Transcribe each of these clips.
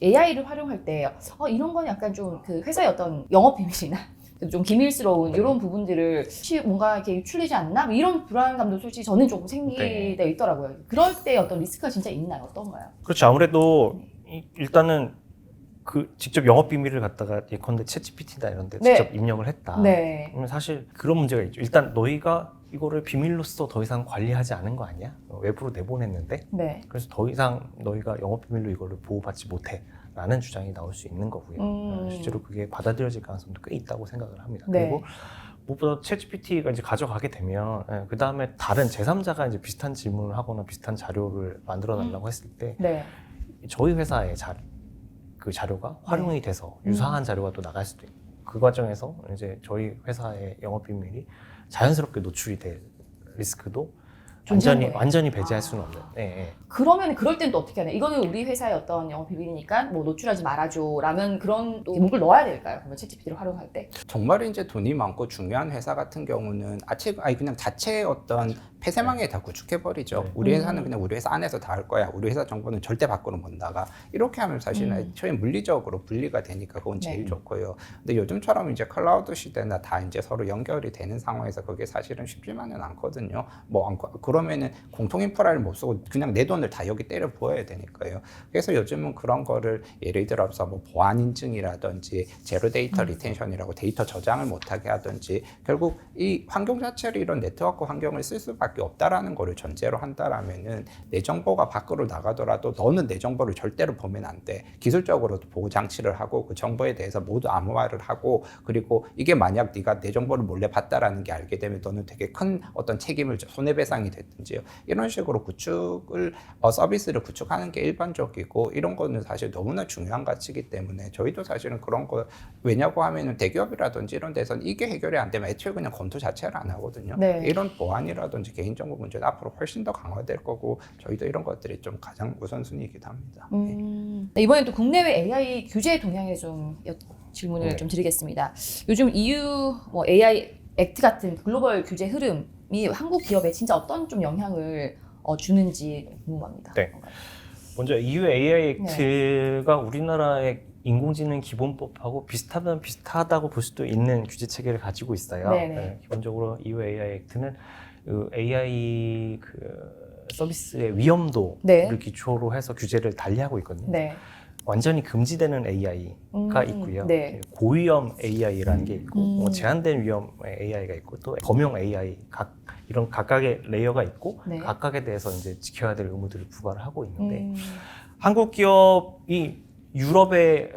AI를 활용할 때 이런 건 약간 좀 그 회사의 어떤 영업 비밀이나 좀 기밀스러운 이런 부분들을 혹시 뭔가 이렇게 유출되지 않나? 뭐 이런 불안감도 솔직히 저는 조금 생기게 네. 있더라고요. 그럴 때 어떤 리스크가 진짜 있나요? 어떤가요? 그렇죠. 아무래도 일단은 그 직접 영업 비밀을 갖다가 예컨대 챗GPT나 이런 데 네. 직접 입력을 했다. 네. 그러면 사실 그런 문제가 있죠. 일단 너희가 이거를 비밀로서 더 이상 관리하지 않은 거 아니야? 외부로 내보냈는데 네. 그래서 더 이상 너희가 영업 비밀로 이거를 보호받지 못해 라는 주장이 나올 수 있는 거고요. 실제로 그게 받아들여질 가능성도 꽤 있다고 생각을 합니다. 네. 그리고 무엇보다 챗GPT가 이제 가져가게 되면 그 다음에 다른 제3자가 이제 비슷한 질문을 하거나 비슷한 자료를 만들어 달라고 했을 때 네. 저희 회사의 그 자료가 활용이 돼서 유사한 자료가 또 나갈 수도 있고 그 과정에서 이제 저희 회사의 영업 비밀이 자연스럽게 노출이 될 리스크도 완전히 배제할 수는 없는. 네. 그러면 그럴 땐 또 어떻게 하나요? 이거는 우리 회사의 어떤 영업 비밀이니까 뭐 노출하지 말아줘 라면 그런 또 목을 넣어야 될까요? 그러면 챗GPT를 활용할 때? 정말 이제 돈이 많고 중요한 회사 같은 경우는 그냥 자체의 어떤 폐쇄망에 다 구축해버리죠. 네. 우리 회사는 그냥 우리 회사 안에서 다 할 거야. 우리 회사 정보는 절대 밖으로 못 나가. 이렇게 하면 사실은 애초에 물리적으로 분리가 되니까 그건 제일 네. 좋고요. 근데 요즘처럼 이제 클라우드 시대나 다 이제 서로 연결이 되는 상황에서 그게 사실은 쉽지만은 않거든요. 그러면은 공통 인프라를 못 쓰고 그냥 내 돈을 다 여기 때려 부어야 되니까요. 그래서 요즘은 그런 거를 예를 들어서 뭐 보안 인증이라든지 제로 데이터 리텐션이라고 데이터 저장을 못하게 하든지 결국 이 환경 자체를 이런 네트워크 환경을 쓸 수밖에 없다라는 거를 전제로 한다라면은 내 정보가 밖으로 나가더라도 너는 내 정보를 절대로 보면 안 돼. 기술적으로 보호 장치를 하고 그 정보에 대해서 모두 암호화를 하고 그리고 이게 만약 네가 내 정보를 몰래 봤다라는 게 알게 되면 너는 되게 큰 어떤 책임을 손해배상이 됐든지요. 이런 식으로 서비스를 구축하는 게 일반적이고 이런 거는 사실 너무나 중요한 가치이기 때문에 저희도 사실은 그런 거 왜냐고 하면은 대기업이라든지 이런 데서는 이게 해결이 안 되면 애초에 그냥 검토 자체를 안 하거든요. 네. 이런 보안이라든지 개인정보 문제는 앞으로 훨씬 더 강화될 거고 저희도 이런 것들이 좀 가장 우선순위이기도 합니다. 네, 이번엔 또 국내외 AI 규제 동향에 좀 질문을 네. 좀 드리겠습니다. 요즘 EU 뭐 AI 액트 같은 글로벌 규제 흐름이 한국 기업에 진짜 어떤 좀 영향을 주는지 궁금합니다. 네. 먼저 EU AI 액트가 우리나라의 인공지능 기본법하고 비슷하면 비슷하다고 볼 수도 있는 규제 체계를 가지고 있어요. 네네. 기본적으로 EU AI 액트는 AI 서비스의 위험도를 네. 기초로 해서 규제를 달리하고 있거든요. 네. 완전히 금지되는 AI가 있고요. 네. 고위험 AI라는 게 있고 제한된 위험의 AI가 있고 또 검용 AI 이런 각각의 레이어가 있고 네. 각각에 대해서 이제 지켜야 될 의무들을 부과를 하고 있는데 한국 기업이 유럽에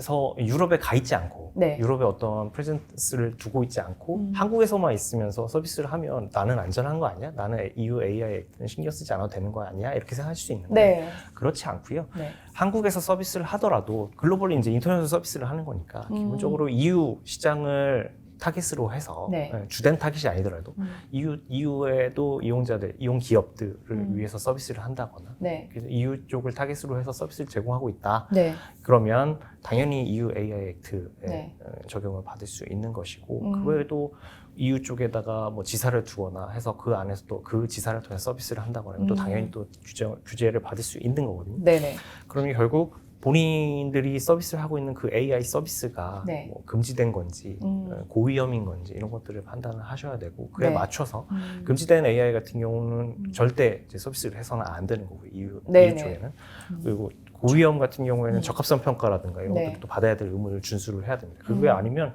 가 있지 않고 네. 유럽에 어떤 프레젠스를 두고 있지 않고 한국에서만 있으면서 서비스를 하면 나는 안전한 거 아니야? 나는 EU AI 액트는 신경 쓰지 않아도 되는 거 아니야? 이렇게 생각할 수 있는데 네. 그렇지 않고요. 네. 한국에서 서비스를 하더라도 글로벌리 이제 인터넷에서 서비스를 하는 거니까 기본적으로 EU 시장을 타깃으로 해서 네. 주된 타깃이 아니더라도 EU에도 이용 기업들을 위해서 서비스를 한다거나 네. 그래서 EU 쪽을 타깃으로 해서 서비스를 제공하고 있다. 네. 그러면 당연히 EU AI 액트에 네. 적용을 받을 수 있는 것이고 그 외에도 EU 쪽에다가 뭐 지사를 두거나 해서 그 안에서 또 그 지사를 통해 서비스를 한다거나 하면 또 당연히 또 규제를 받을 수 있는 거거든요. 네네. 그러면 결국 본인들이 서비스를 하고 있는 그 AI 서비스가 네. 뭐 금지된 건지 고위험인 건지 이런 것들을 판단을 하셔야 되고 그에 네. 맞춰서 금지된 AI 같은 경우는 절대 이제 서비스를 해서는 안 되는 거고 EU 네네. 쪽에는 그리고 고위험 같은 경우에는 적합성 평가라든가 이런 네. 것들을 또 받아야 될 의무를 준수를 해야 됩니다. 그게 아니면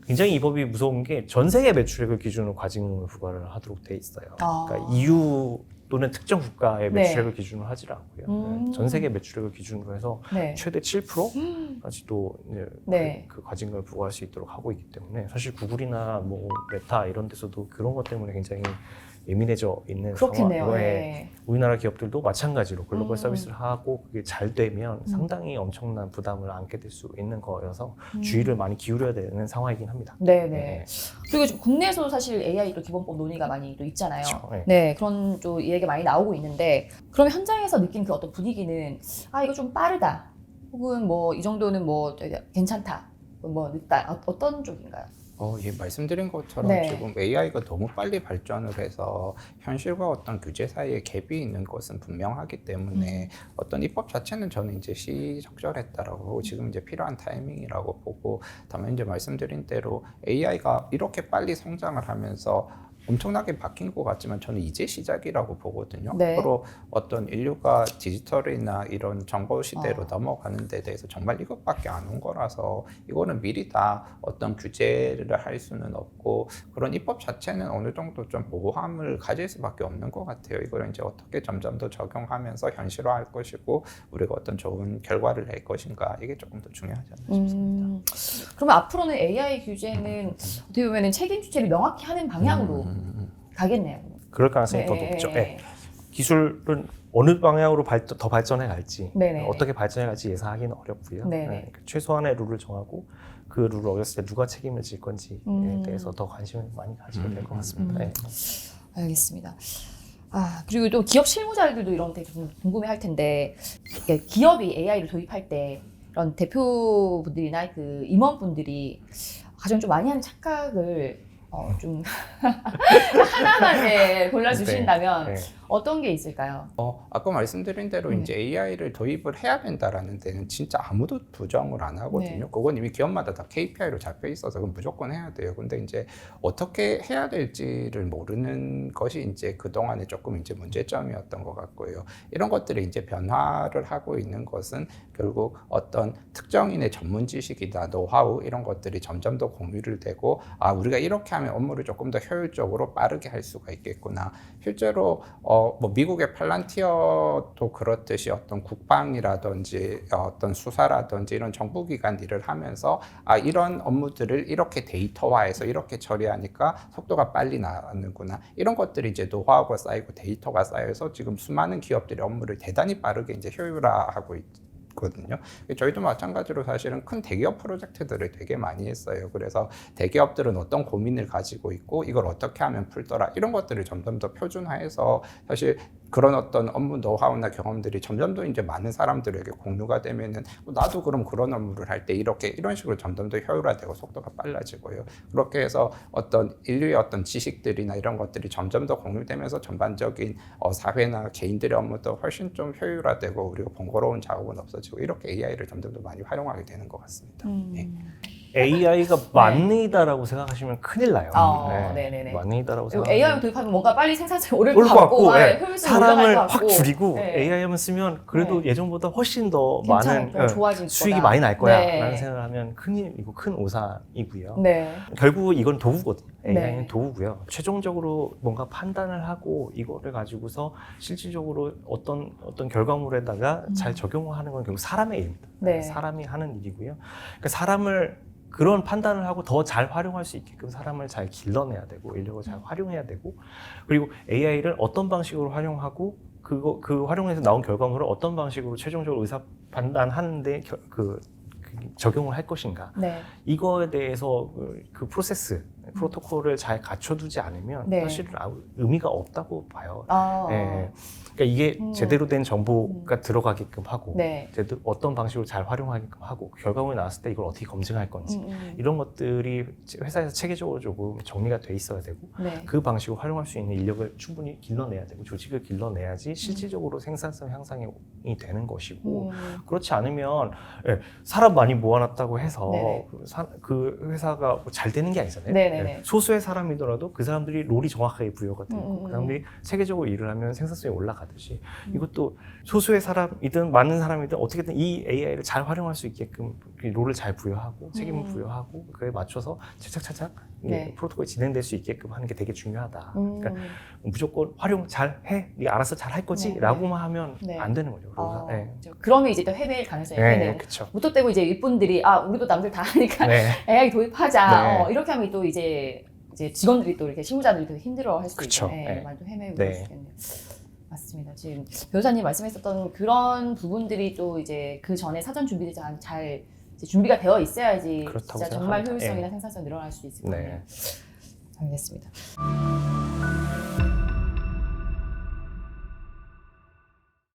굉장히 이 법이 무서운 게 전 세계 매출액을 기준으로 과징금을 부과를 하도록 돼 있어요. 그러니까 EU 또는 특정 국가의 네. 매출액을 기준으로 하지 않고요. 전 세계 매출액을 기준으로 해서 네. 최대 7%까지도 이제 네. 그 과징금을 부과할 수 있도록 하고 있기 때문에 사실 구글이나 뭐 메타 이런 데서도 그런 것 때문에 굉장히 예민해져 있는 그렇겠네요. 상황에 네. 우리나라 기업들도 마찬가지로 글로벌 서비스를 하고 그게 잘 되면 상당히 엄청난 부담을 안게 될 수 있는 거여서 주의를 많이 기울여야 되는 상황이긴 합니다. 네네. 네. 그리고 지금 국내에서도 사실 AI 또 기본법 논의가 많이 또 있잖아요. 그렇죠. 네. 네, 그런 또 얘기가 많이 나오고 있는데, 그러면 현장에서 느낀 그 어떤 분위기는 이거 좀 빠르다, 혹은 뭐 이 정도는 뭐 괜찮다, 뭐 늦다, 어떤 쪽인가요? 예, 말씀드린 것처럼 네. 지금 AI가 너무 빨리 발전을 해서 현실과 어떤 규제 사이에 갭이 있는 것은 분명하기 때문에 어떤 입법 자체는 저는 이제 시적절했다라고 보고 지금 이제 필요한 타이밍이라고 보고, 다만 이제 말씀드린 대로 AI가 이렇게 빨리 성장을 하면서 엄청나게 바뀐 것 같지만 저는 이제 시작이라고 보거든요. 네. 앞으로 어떤 인류가 디지털이나 이런 정보 시대로 넘어가는 데 대해서 정말 이것밖에 안 온 거라서 이거는 미리 다 어떤 규제를 할 수는 없고, 그런 입법 자체는 어느 정도 좀 보호함을 가질 수밖에 없는 것 같아요. 이걸 이제 어떻게 점점 더 적용하면서 현실화할 것이고 우리가 어떤 좋은 결과를 낼 것인가, 이게 조금 더 중요하지 않나 싶습니다. 그러면 앞으로는 AI 규제는 어떻게 보면 책임 주체를 명확히 하는 방향으로 가겠네요. 그럴 가능성이 더 높죠. 네. 기술은 어느 방향으로 더 발전해 갈지, 네네. 어떻게 발전해 갈지 예상하기는 어렵고요. 네네. 그러니까 최소한의 룰을 정하고 그 룰을 어겼을 때 누가 책임을 질 건지에 대해서 더 관심을 많이 가지게 될 것 같습니다. 네. 알겠습니다. 그리고 또 기업 실무자들도 이런 데 좀 궁금해할 텐데, 기업이 AI를 도입할 때 이런 대표분들이나 그 임원분들이 가장 좀 많이 하는 착각을 좀 하나만 골라주신다면 네. 어떤 게 있을까요? 아까 말씀드린 대로 이제 AI를 도입을 해야 된다라는 데는 진짜 아무도 부정을 안 하거든요. 네. 그건 이미 기업마다 다 KPI로 잡혀 있어서 그건 무조건 해야 돼요. 근데 이제 어떻게 해야 될지를 모르는 것이 이제 그동안에 조금 이제 문제점이었던 것 같고요. 이런 것들이 이제 변화를 하고 있는 것은 결국 어떤 특정인의 전문 지식이나 노하우 이런 것들이 점점 더 공유를 되고, 우리가 이렇게 하면 업무를 조금 더 효율적으로 빠르게 할 수가 있겠구나. 실제로 뭐 미국의 팔란티어도 그렇듯이 어떤 국방이라든지 어떤 수사라든지 이런 정부기관 일을 하면서 이런 업무들을 이렇게 데이터화해서 이렇게 처리하니까 속도가 빨리 나가는구나. 이런 것들이 이제 노하우가 쌓이고 데이터가 쌓여서 지금 수많은 기업들이 업무를 대단히 빠르게 이제 효율화하고 거든요. 저희도 마찬가지로 사실은 큰 대기업 프로젝트들을 되게 많이 했어요. 그래서 대기업들은 어떤 고민을 가지고 있고 이걸 어떻게 하면 풀더라, 이런 것들을 점점 더 표준화해서 사실 그런 어떤 업무 노하우나 경험들이 점점 더 이제 많은 사람들에게 공유가 되면은 나도 그럼 그런 업무를 할 때 이런 식으로 점점 더 효율화되고 속도가 빨라지고요. 그렇게 해서 어떤 인류의 어떤 지식들이나 이런 것들이 점점 더 공유되면서 전반적인 사회나 개인들의 업무도 훨씬 좀 효율화되고 우리가 번거로운 작업은 없어지고, 이렇게 AI를 점점 더 많이 활용하게 되는 것 같습니다. 네. AI가 만능이다라고 생각하시면 큰일 나요. 네네네. 만능이다라고 생각. AI 도입하면 뭔가 빨리 생산성이 오를 올 것 것 같고, 같고, 효율성이 올라갈 사람을 것 확 같고. 줄이고 네. AI만 쓰면 그래도 예전보다 훨씬 더 괜찮을 거야, 많은 좋아질 수익이 거다. 많이 날 거야 네. 라는 생각을 하면 큰일이고 큰 오산이고요. 네. 결국 이건 도구거든요. AI는 네. 도구고요. 최종적으로 뭔가 판단을 하고 이거를 가지고서 실질적으로 어떤 결과물에다가 잘 적용하는 건 결국 사람의 일입니다. 네. 사람이 하는 일이고요. 그러니까 사람을 그런 판단을 하고 더 잘 활용할 수 있게끔 사람을 잘 길러내야 되고 인력을 잘 활용해야 되고, 그리고 AI를 어떤 방식으로 활용하고 그 활용해서 나온 결과물을 어떤 방식으로 최종적으로 의사 판단하는데 적용을 할 것인가. 네. 이거에 대해서 그 프로토콜을 잘 갖춰두지 않으면 네. 사실은 의미가 없다고 봐요. 네. 그러니까 이게 제대로 된 정보가 들어가게끔 하고, 네. 어떤 방식으로 잘 활용하게끔 하고, 결과물이 나왔을 때 이걸 어떻게 검증할 건지, 이런 것들이 회사에서 체계적으로 조금 정리가 돼 있어야 되고, 네. 그 방식으로 활용할 수 있는 인력을 충분히 길러내야 되고, 조직을 길러내야지 실질적으로 생산성 향상이 되는 것이고, 그렇지 않으면 사람 많이 모아놨다고 해서 네네. 그 회사가 잘 되는 게 아니잖아요. 네네네. 소수의 사람이더라도 그 사람들이 롤이 정확하게 부여가 되고, 그 사람들이 체계적으로 일을 하면 생산성이 올라가듯이 이것도 소수의 사람이든 많은 사람이든 어떻게든 이 AI를 잘 활용할 수 있게끔 롤을 잘 부여하고 책임을 부여하고 그에 맞춰서 차착차착 네. 프로토콜이 진행될 수 있게끔 하는 게 되게 중요하다. 그러니까 무조건 활용 잘 해, 네가 알아서 잘 할 거지 네. 라고만 하면 네. 안 되는 거죠. 그러면 이제 또 해외 가능성이 있겠네요. 그렇죠. 무턱대고 이제 일꾼들이 우리도 남들 다 하니까 AI 도입하자. 이렇게 하면 또 이제 직원들이 또 이렇게 실무자들이 되게 힘들어할 수도 그쵸. 있고, 많이 좀 헤매고 그럴 수 있겠네요. 맞습니다. 지금 변호사님 말씀했었던 그런 부분들이 또 이제 그 전에 사전 준비되지 잘 이제 준비가 되어 있어야지 그렇다고 진짜 정말 생각합니다. 효율성이나 생산성 늘어날 수 있을 거예요. 알겠습니다.